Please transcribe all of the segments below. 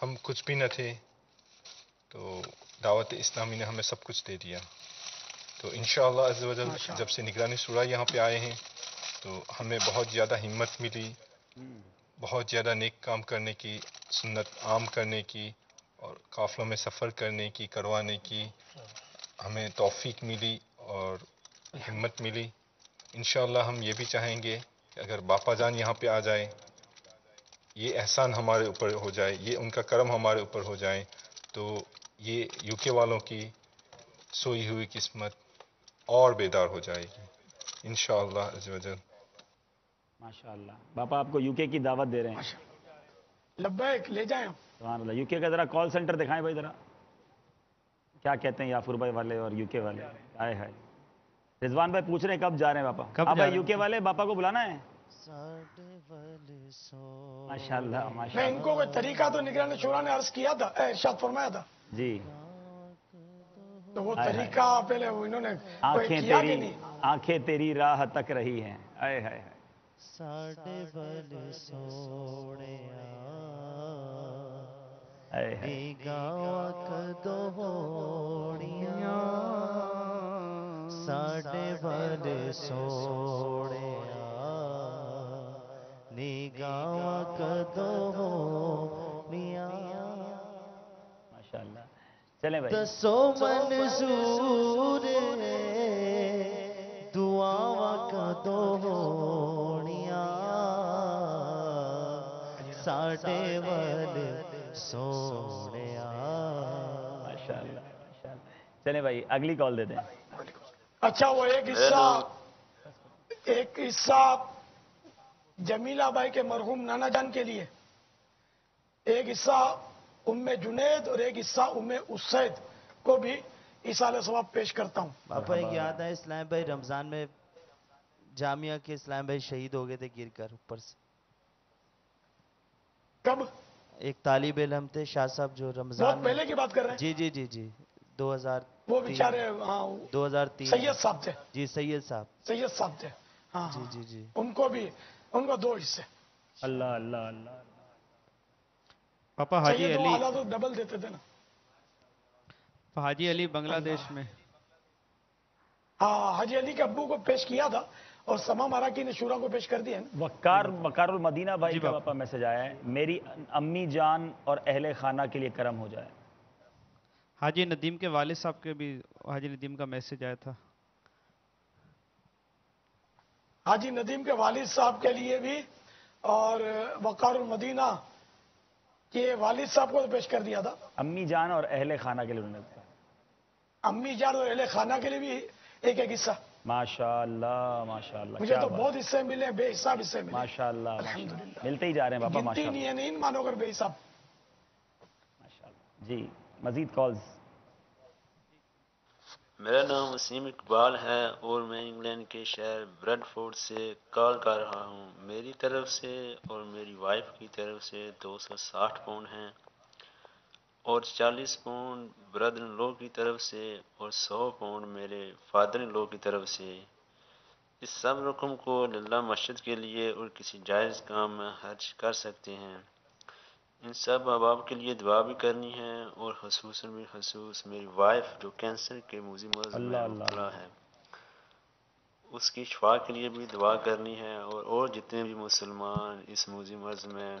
ہم کچھ بھی نہ تھے، تو دعوت اسلامی نے ہمیں سب کچھ دے دیا. تو انشاءاللہ عز و جل جب سے نگرانی شورا یہاں پہ آئے ہیں تو ہمیں بہت زیادہ ہمت ملی، بہت زیادہ نیک کام کرنے کی، سنت عام کرنے کی، اور قافلوں میں سفر کرنے کی، کروانے کی ہمیں توفیق ملی اور ہمت ملی. انشاءاللہ ہم یہ بھی چاہیں گے کہ اگر باپا جان یہاں پہ آ جائیں، یہ احسان ہمارے اوپر ہو جائے، یہ ان کا کرم ہمارے اوپر ہو جائے، تو یہ یو کے والوں کی سوئی ہوئی قسمت اور بیدار ہو جائے گی انشاءاللہ عز و جل. ماشاءاللہ باپا آپ کو یو کے کی دعوت دے رہے ہیں. لبیک لے جائیں. سبحان اللہ. یو کے کا ذرا کال سینٹر دکھائیں بھائی، ذرا کیا کہتے ہیں یافور بھائی والے اور یو کے والے. آئے ہائے رضوان بھائی پوچھ رہے ہیں کب جا رہے ہیں باپا. کب بھائی جا یو کے والے باپا کو بلانا ہے. ماشاءاللہ میں ان ماشاءاللہ. کو کوئی طریقہ تو نگران شورا نے عرض کیا تھا، ارشاد فرمایا تھا، جی تو وہ ہائے ہائے. طریقہ پہلے انہوں نے کوئی آنکھیں کیا کہ تیری نہیں؟ آنکھیں تیری راہ تک رہی ہیں. آئے ہائے ہائے. ساڈے ول سوڑیا آئے ہائے. نگاواں کدو ہونیاں ساڈے ول سوڑیا نگاواں کدو ہونیاں ماشاءاللہ. چلیں بھائی. دسو منظور دعاواں کدو ہونیاں ساڈے ول سونیا. ماشاءاللہ ماشاءاللہ. چلیں بھائی اگلی کال دیتے ہیں. اچھا وہ ایک حصہ جمیلہ بھائی کے مرحوم نانا جان کے لیے، ایک حصہ ام جنید اور ایک حصہ ام اسید کو بھی ایصال ثواب پیش کرتا ہوں. پاپا ایک یاد ہے اسلام بھائی رمضان میں جامعہ کے اسلام بھائی شہید ہو گئے تھے گر کر اوپر سے. کب؟ ایک طالب علم تھے شاہ صاحب جو رمضان بہت میں. پہلے کی بات کر رہے ہیں. جی جی جی جی 2003 وہ بیچارے ہاں 2003 سید صاحب تھے. جی سید صاحب. سید صاحب تھے ہاں جی ہاں. جی جی ان کو 2 حصے. اللہ اللہ اللہ. پاپا حاجی سید وہ علی، اعلیٰ تو ڈبل دیتے تھے نا. حاجی علی بنگلہ دیش میں. ہاں حاجی علی کے ابو کو پیش کیا تھا اور سما ماراکی نے شورا کو پیش کر دیا نا. وقار المدینہ بھائی جی کا باپ. باپا میسج آیا ہے، میری امی جان اور اہل خانہ کے لیے کرم ہو جائے. حاجی ندیم کے والد صاحب کے بھی حاجی ندیم کا میسج آیا تھا. حاجی ندیم کے والد صاحب کے لیے بھی اور وقار المدینہ کے والد صاحب کو پیش کر دیا تھا. امی جان اور اہل خانہ کے لیے انہوں نے کہا. امی جان اور اہل خانہ کے لیے بھی ایک ایک حصہ. ماشاءاللہ ماشاءاللہ. مجھے کیا تو بات. بہت حصے ملے، بے حساب حصے ملے ماشاءاللہ ماشاءاللہ. الحمدللہ. ملتے ہی جا رہے ہیں باپا گنتی نہیں ماشاءاللہ ہے، نہیں مانو کر بے حساب. ماشاءاللہ. جی مزید کالز. میرا نام وسیم اقبال ہے اور میں انگلینڈ کے شہر بریڈ فورڈ سے کال کر رہا ہوں. میری طرف سے اور میری وائف کی طرف سے 260 پاؤنڈ ہیں اور 40 پاؤنڈ برادر ان لو کی طرف سے اور 100 پاؤنڈ میرے فادر ان لو کی طرف سے. اس سب رقم کو للہ مسجد کے لیے اور کسی جائز کام میں خرچ کر سکتے ہیں. ان سب احباب کے لیے دعا بھی کرنی ہے اور خصوصاً بالخصوص میری وائف جو کینسر کے موذی مرض اللہ میں اللہ مبتلا اللہ. ہے، اس کی شفا کے لیے بھی دعا کرنی ہے اور جتنے بھی مسلمان اس موذی مرض میں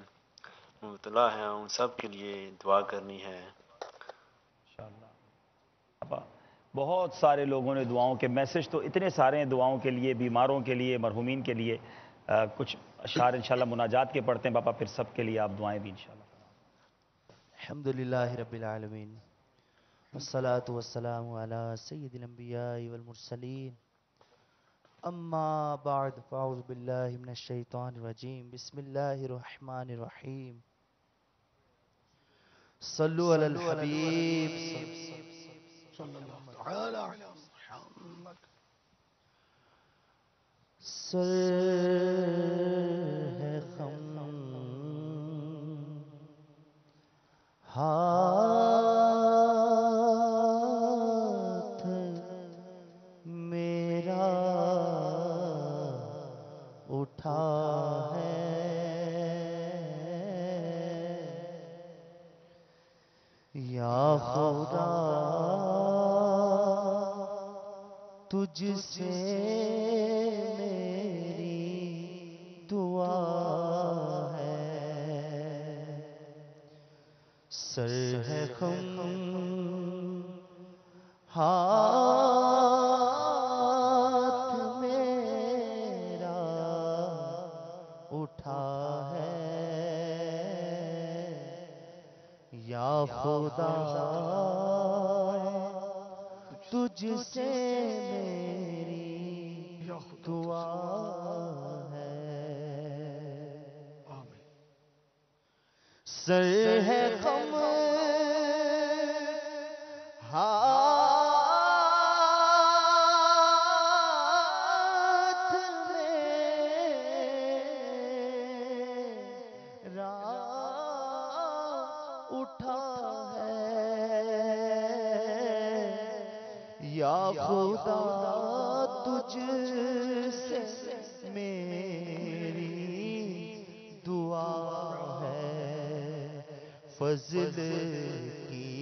مبتلا ہیں ان سب کے لیے دعا کرنی ہے. باپا بہت سارے لوگوں نے دعاؤں کے میسج تو اتنے سارے ہیں دعاؤں کے لیے، بیماروں کے لیے، مرحومین کے لیے. کچھ اشعار انشاءاللہ مناجات کے پڑھتے ہیں باپا، پھر سب کے لیے آپ دعائیں بھی انشاءاللہ. الحمدللہ رب العالمین والصلاة والسلام على سید الانبیاء والمرسلین اما بعد فاعوذ باللہ من الشیطان الرجیم بسم اللہ الرحمن الرحیم صلو علی الحبیب صلی اللہ تعالی علی محمد. سر ہے غم ہاتھ میرا اٹھا ہے یا خدا تجھ سے میری دعا ہے، سر ہے خم ہاتھ میرا اٹھا ہے، یا خدا تجھ سے میری دعا ہے، سر ہے خم ہاتھ میرا اٹھا ہے، یا خدا تجھ سے میری دعا ہے، فضل کی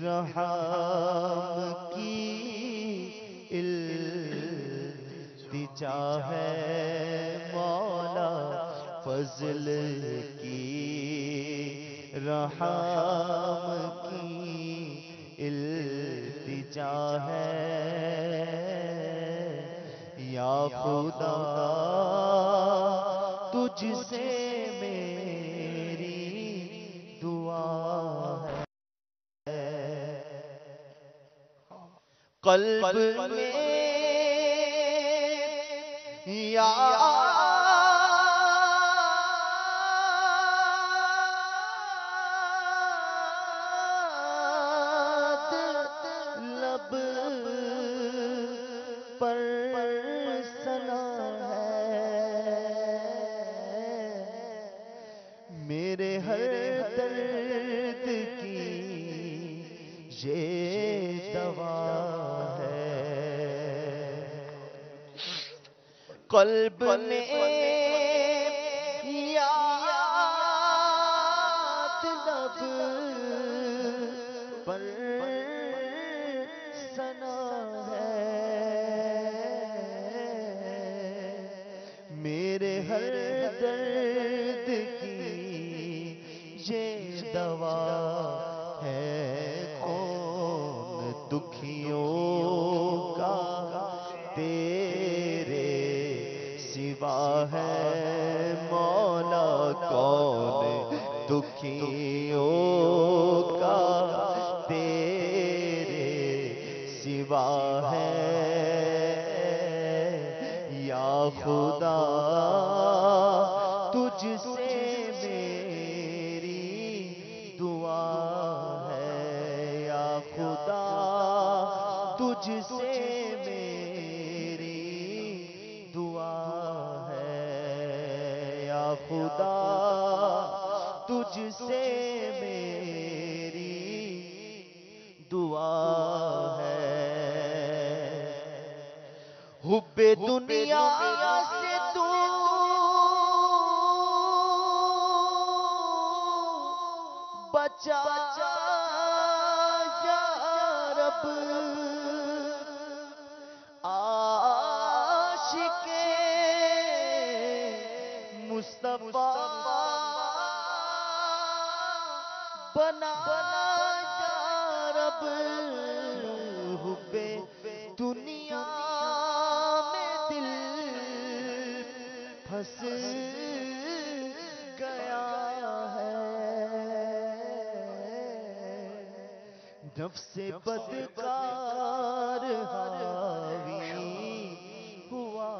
رحم کی التجا ہے مولا، فضل کی رحم کی التجا ہے، یا خدا تجھ سے میری دعا ہے، قلب میں یاد لب پر ثنا ہے، میرے ہر درد کی یہ دوا ہے، قلب میں یاد لب پر ثنا ہے، میرے ہر درد کی یہ دوا ہے، کون دکھیوں کا تیرے سوا ہے مولا، کون دکھیوں کا تیرے سوا ہے، یا خدا تجھ سے میری دعا ہے، یا خدا تجھ سے میری دعا ہے، یا خدا تجھ سے میری دعا ہے، حب دنیا سے تو بچا یا رب، عاشق مصطفیٰ بنا یا رب، حب دنیا میں دل پھنس گیا ہے، نفس بدکار حاوی ہوا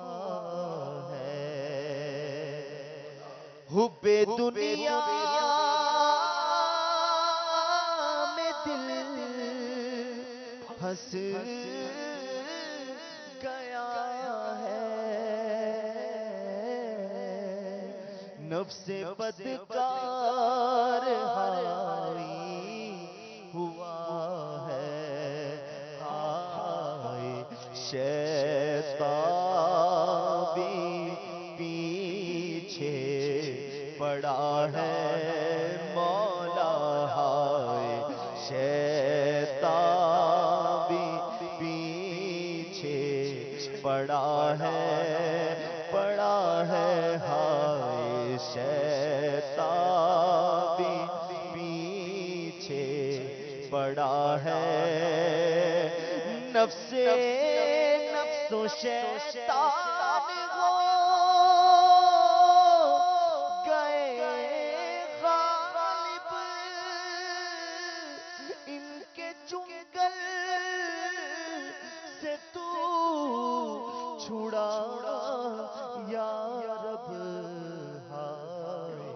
ہے، حب دنیا میں دل پھنس گیا ہے، نفس بدکار حاوی ہوا ہے، آئے شیطان بھی پیچھے پڑا ہے مولا، پڑا ہے ہائے شیطان بھی پیچھے پڑا ہے، نفس و شیطان ہو گئے غالب، ان کے چنگل سے تو چھڑا یا رب، ہائے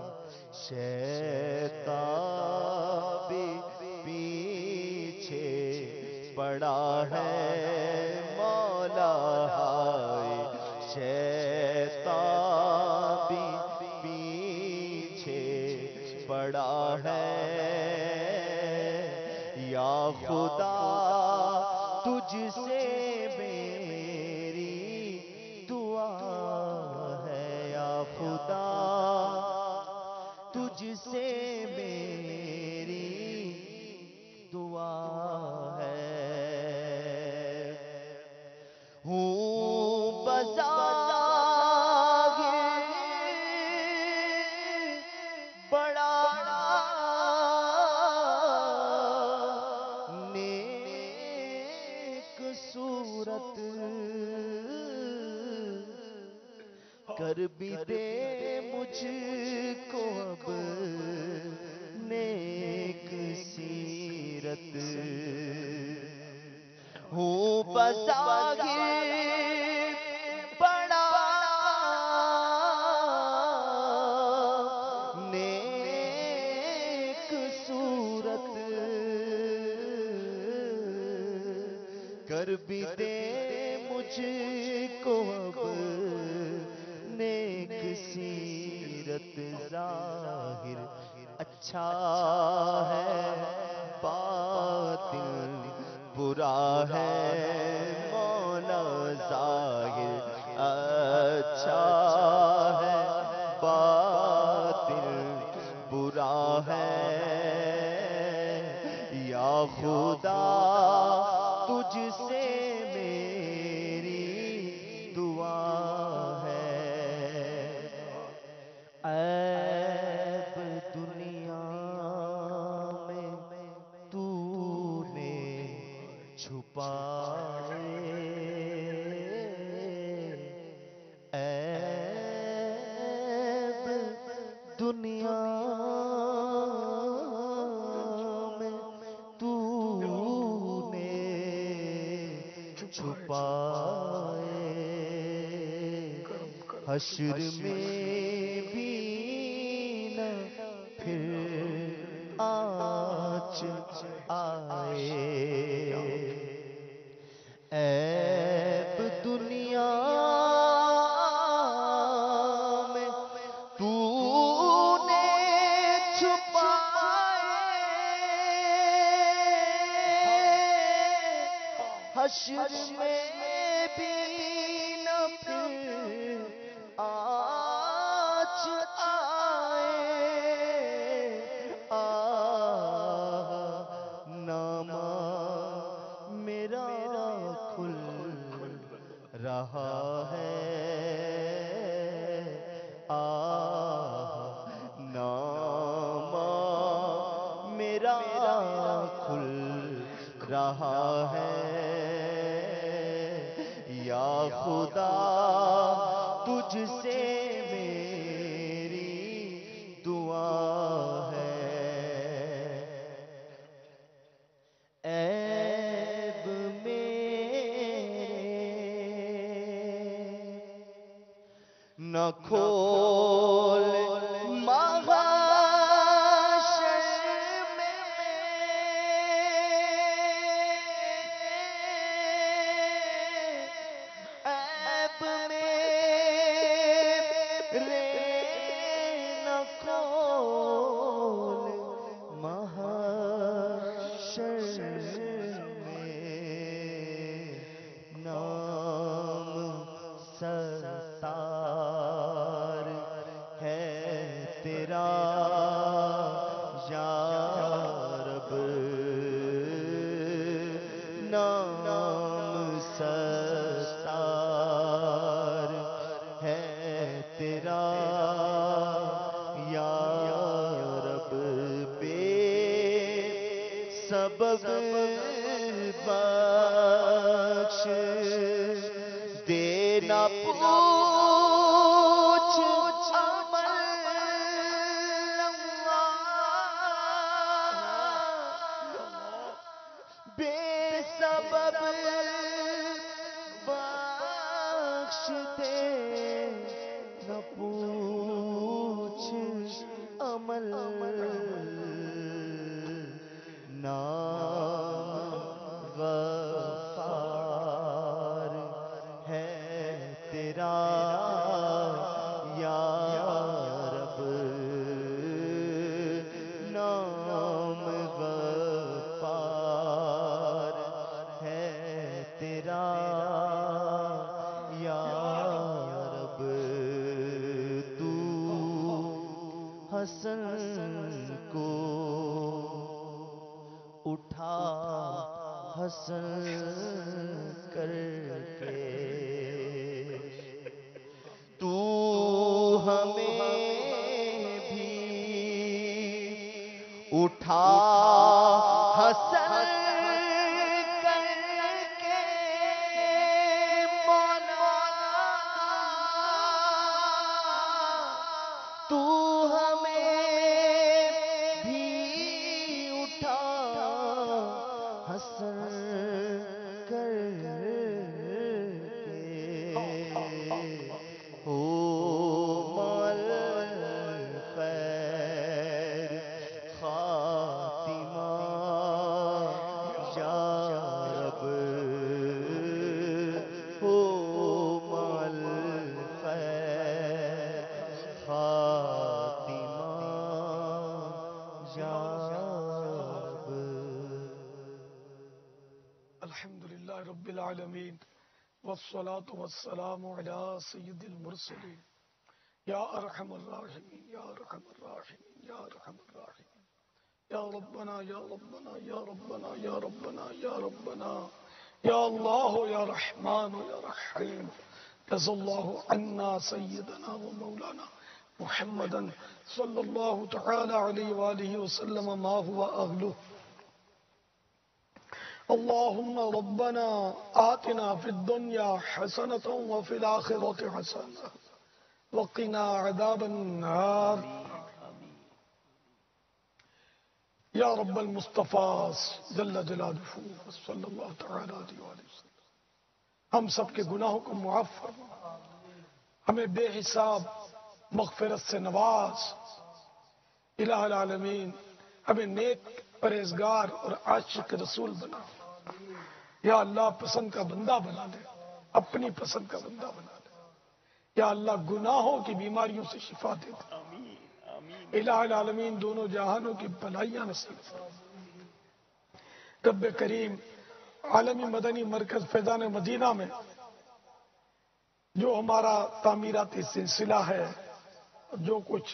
شیطان بھی پیچھے پڑا ہے مولا، ہائے شیطان بھی پیچھے پڑا ہے، یا خدا تجھ سے میری دعا ہے، یا خدا تجھ سے میری دعا ہے، ہوں بظاہر بڑا نیک صورت، کر بھی دے مجھ کو اب نیک سیرت، ہوں بظاہر بڑا نیک صورت، کر بھی دے مجھ کو اب نیک سیرت، ظاہر اچھا ہے باطن برا ہے مولا، ظاہر اچھا ہے باطن برا ہے، یا خدا تجھ سے میری دعا ہے، عیب دنیا میں تو نے چھپائے، عیب دنیا میں تو نے چھپائے، حشر میں بھی نہ پھر آنچ آئے، عیب دنیا میں تو نے چھپائے، حشر میں بھی نہ پھر آنچ نامہ میرا کھل رہا ہے، نامہ میرا کھل رہا ہے، یا خدا تجھ سے میری دعا ہے، عیب میرے نہ کھول محشر میں، عیب میرے نہ کھول محشر میں، نام ستار ہے تیرا یا رب، نام ستار سبب بخش دینا پوچھ عمل بے سبب بخش دے نہ پوچھ عمل نام غفار ہے تیرا یا رب نام غفار ہے تیرا یا رب تو حسن کو اٹھا حسن کر کے تو ہمیں بھی اٹھا حسن کر کے مولا تو ہمیں بھی اٹھا حسن کر کے ہو مال خیر خاتمہ یا رب ہو مال خیر خاتمہ یا رب. الحمدللہ رب العالمین والصلاة والسلام على سید المرسلین یا ارحم الراحمین یا ارحم الراحمین یا ارحم الراحمین یا ربنا یا ربنا یا ربنا یا ربنا یا ربنا یا اللہ یا رحمان یا رحیم جزا اللہ عنا سیدنا و مولانا محمدا صلی اللہ تعالی علیہ وآلہ وسلم ما هو اہلہ. اللهم ربنا آتنا في الدنيا حسنة وفي الآخرة حسنة وقنا عذاب النار. یا رب المصطفیٰ جل جلالہ صلی اللہ تعالی علیہ وسلم ہم سب کے گناہوں کو معاف فرما، ہمیں بے حساب مغفرت سے نواز. الہ العالمین ہمیں نیک پرہیزگار اور عاشق رسول بنا. یا اللہ پسند کا بندہ بنا دے، اپنی پسند کا بندہ بنا دے. یا اللہ گناہوں کی بیماریوں سے شفا دے دے. الہ العالمین دونوں جہانوں کی بھلائیاں نصیب فرما. رب کریم عالمی مدنی مرکز فیضان مدینہ میں جو ہمارا تعمیراتی سلسلہ ہے، جو کچھ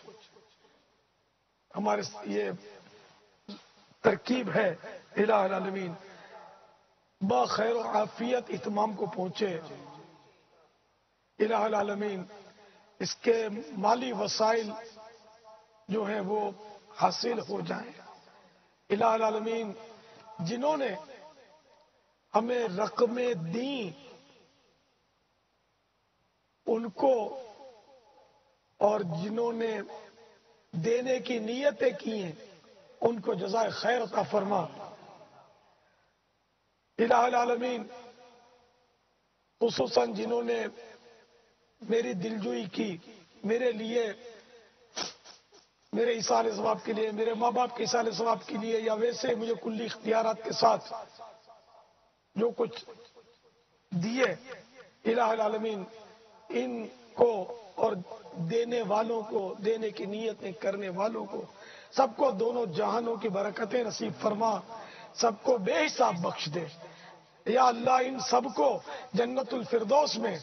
ہمارے یہ ترکیب ہے، الہ العالمین بخیر و عافیت اتمام کو پہنچے. الہ العالمین اس کے مالی وسائل جو ہیں وہ حاصل ہو جائیں. الہ العالمین جنہوں نے ہمیں رقمیں دیں ان کو، اور جنہوں نے دینے کی نیتیں کی ہیں ان کو جزائے خیر عطا فرما. الہ العالمین خصوصاً جنہوں نے میری دلجوئی کی، میرے لیے، میرے ایصال ثواب کے لیے، میرے ماں باپ کے ایصال ثواب کے لیے، یا ویسے مجھے کلی اختیارات کے ساتھ جو کچھ دیے، الہ العالمین ان کو اور دینے والوں کو، دینے کی نیتیں کرنے والوں کو، سب کو دونوں جہانوں کی برکتیں نصیب فرما، سب کو بے حساب بخش دے. یا اللہ ان سب کو جنت الفردوس میں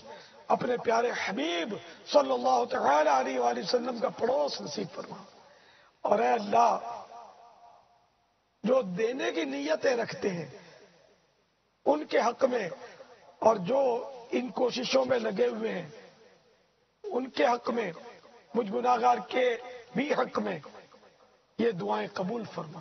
اپنے پیارے حبیب صلی اللہ تعالی علیہ وآلہ وسلم کا پڑوس نصیب فرما. اور اے اللہ جو دینے کی نیتیں رکھتے ہیں ان کے حق میں، اور جو ان کوششوں میں لگے ہوئے ہیں ان کے حق میں، مجھ گناہگار کے بھی حق میں یہ دعائیں قبول فرما.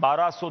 1200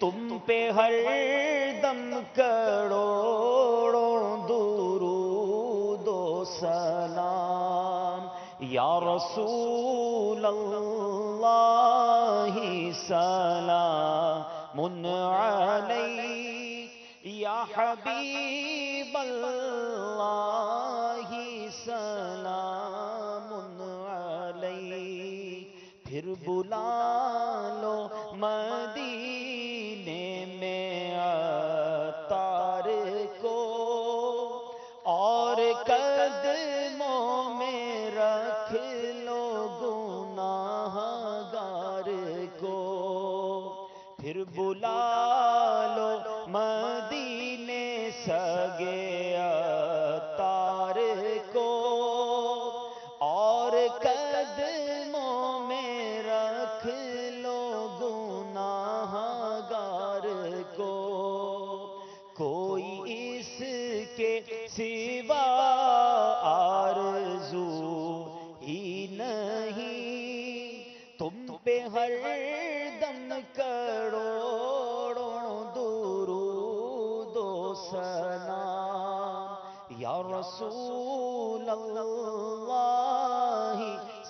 تم پہ ہر دم کروڑوں درود و سلام یا رسول اللہ سلام علیک یا حبیب اللہ سلام علیک پھر بلا لو مدینے میں عطار کو اور قدموں میں رکھ لو گناہ گار کو پھر بلا لو مدینے سگے عطار کو اور قدموں میں رکھ لو گناہ گار کو کوئی اس کے سوا آرزو ہی نہیں تم پہ ہر دم کروڑوں درود و سلام یا رسول اللہ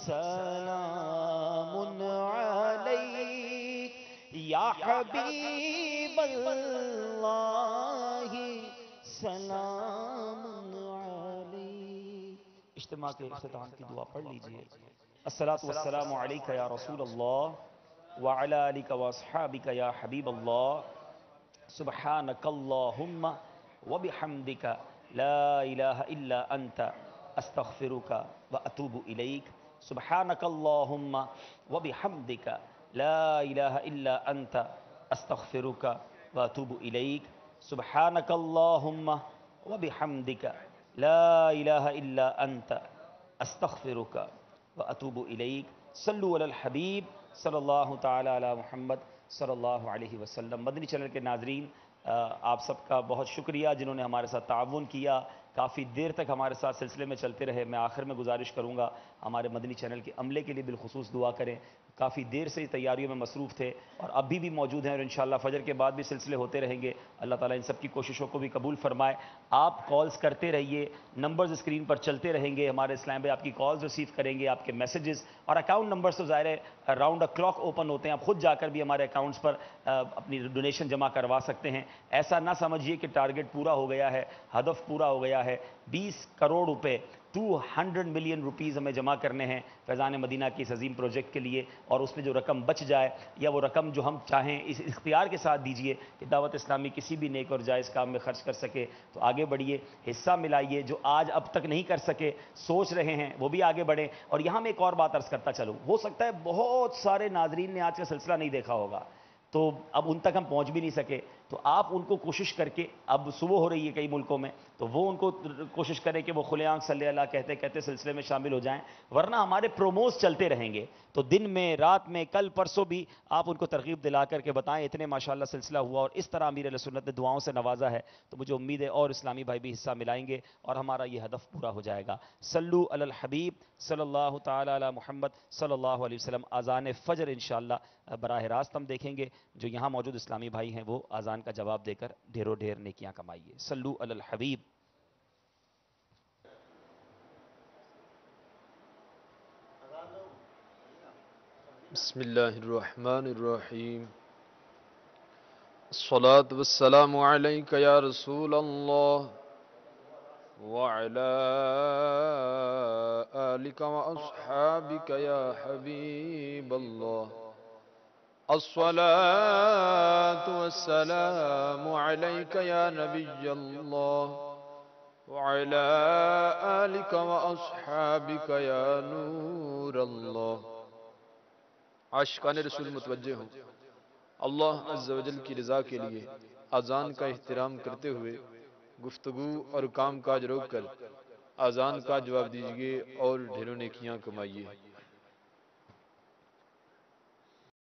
سلام علیک یا حبیب اللہ سلام علیک. اجتماع کے اختتام کی دعا پڑھ لیجئے. الصلاۃ والسلام علیک یا رسول اللہ وعلی آلک واصحابک یا حبیب اللہ سبحانک اللہم وبحمدک لا الہ الا انت استغفرک واتوب الیک. سبحانک اللہم وبحمدک لا الہ الا انت استغفرک واتوب الیک. سبحانک اللہم وبحمدک لا الہ الا انت استغفرک واتوب الیک. صلو علی الحبیب صلی اللہ تعالی علی محمد صلی اللہ علیہ وسلم. مدنی چینل کے ناظرین، آپ سب کا بہت شکریہ جنہوں نے ہمارے ساتھ تعاون کیا، کافی دیر تک ہمارے ساتھ سلسلے میں چلتے رہے. میں آخر میں گزارش کروں گا ہمارے مدنی چینل کے عملے کے لیے بالخصوص دعا کریں. کافی دیر سے تیاریوں میں مصروف تھے اور ابھی بھی موجود ہیں، اور انشاءاللہ فجر کے بعد بھی سلسلے ہوتے رہیں گے. اللہ تعالیٰ ان سب کی کوششوں کو بھی قبول فرمائے. آپ کالز کرتے رہیے، نمبرز اسکرین پر چلتے رہیں گے. ہمارے اسلام بھائی آپ کی کالز ریسیو کریں گے، آپ کے میسیجز اور اکاؤنٹ نمبرز تو ظاہر ہے راؤنڈ اے کلاک اوپن ہوتے ہیں. آپ خود جا کر بھی ہمارے اکاؤنٹس پر اپنی ڈونیشن جمع کروا سکتے ہیں. ایسا نہ سمجھیے کہ ٹارگٹ پورا ہو گیا ہے، ہدف پورا ہو گیا ہے. 20 کروڑ روپے 200 ملین روپیز ہمیں جمع کرنے ہیں فیضان مدینہ کی اس عظیم پروجیکٹ کے لیے، اور اس میں جو رقم بچ جائے یا وہ رقم جو ہم چاہیں اس اختیار کے ساتھ دیجئے کہ دعوت اسلامی کسی بھی نیک اور جائز کام میں خرچ کر سکے تو آگے بڑھیے، حصہ ملائیے. جو آج اب تک نہیں کر سکے، سوچ رہے ہیں، وہ بھی آگے بڑھیں. اور یہاں میں ایک اور بات عرض کرتا چلوں، ہو سکتا ہے بہت سارے ناظرین نے آج کا سلسلہ نہیں دیکھا ہوگا تو اب ان تک ہم پہنچ بھی نہیں سکے، تو آپ ان کو کوشش کر کے، اب صبح ہو رہی ہے کئی ملکوں میں، تو وہ ان کو کوشش کریں کہ وہ کھلے آنکھ صلی اللہ کہتے کہتے سلسلے میں شامل ہو جائیں. ورنہ ہمارے پروموز چلتے رہیں گے، تو دن میں، رات میں، کل پرسوں بھی آپ ان کو ترغیب دلا کر کے بتائیں اتنے ماشاءاللہ سلسلہ ہوا اور اس طرح امیر علیہ سنت نے دعاؤں سے نوازا ہے. تو مجھے امید ہے اور اسلامی بھائی بھی حصہ ملائیں گے اور ہمارا یہ ہدف پورا ہو جائے گا. صلو علی الحبیب صلی اللہ تعالی علی محمد صلی اللہ علیہ وسلم. اذان فجر انشاءاللہ براہ راست ہم دیکھیں گے. جو یہاں موجود اسلامی بھائی ہیں وہ اذان کا جواب دے کر ڈھیروں ڈھیر نیکیاں کمائیے. صلو علی الحبیب. بسم اللہ الرحمن الرحیم. الصلاة والسلام علیک یا رسول اللہ وعلی آلک واصحابک یا حبیب اللہ. الصلاة والسلام علیک یا نبی اللہ وعلی آلک واصحابک یا نور اللہ. عاشقان رسول متوجہ ہوں، اللہ عز و جل کی رضا کے لیے اذان کا احترام کرتے ہوئے گفتگو اور کام کاج روک کر اذان کا جواب دیجئے اور ڈھیروں نیکیاں کمائیے.